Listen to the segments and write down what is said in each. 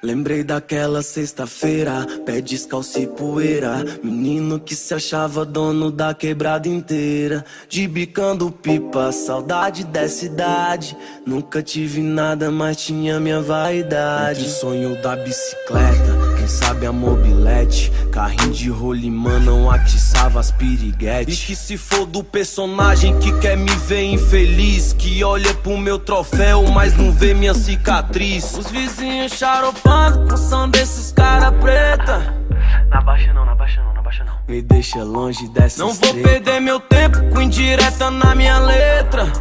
Lembrei daquela sexta-feira, pé descalço e poeira, menino que se achava dono da quebrada inteira, de bicando pipa, saudade dessa idade. Nunca tive nada, mas tinha minha vaidade. Entre o sonho da bicicleta, quem sabe a mobilete, carrinho de rolimã não atiçava as piriguetes. E que se for do personagem que quer me ver infeliz, que olha pro meu troféu, mas não vê minha cicatriz. Os vizinhos xaropando com som desses cara preta. Na baixa não, na baixa não, na baixa não. Me deixa longe dessa Não vou perder meu tempo com indireta na minha letra.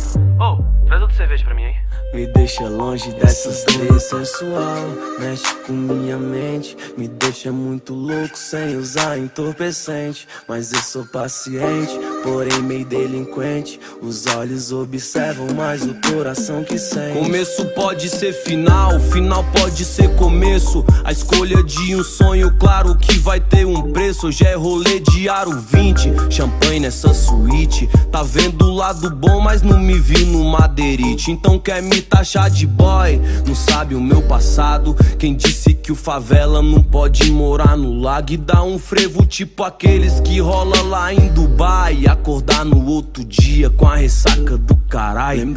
Oh, traz outra cerveja pra mim, hein? Me deixa longe dessas três sensual, mexe com minha mente, me deixa muito louco sem usar entorpecente. Mas eu sou paciente, porém meio delinquente. Os olhos observam, mas o coração que sente. Começo pode ser final, final pode ser começo. A escolha de um sonho, claro que vai ter um preço. Hoje é rolê de aro 20, champanhe nessa suíte. Tá vendo o lado bom, mas não me vi no madeirite. Então quer me taxar de boy, não sabe o meu passado. Quem disse que o favela não pode morar no lago e dar um frevo tipo aqueles que rola lá em Dubai, e acordar no outro dia com a ressaca do caralho. Lembrei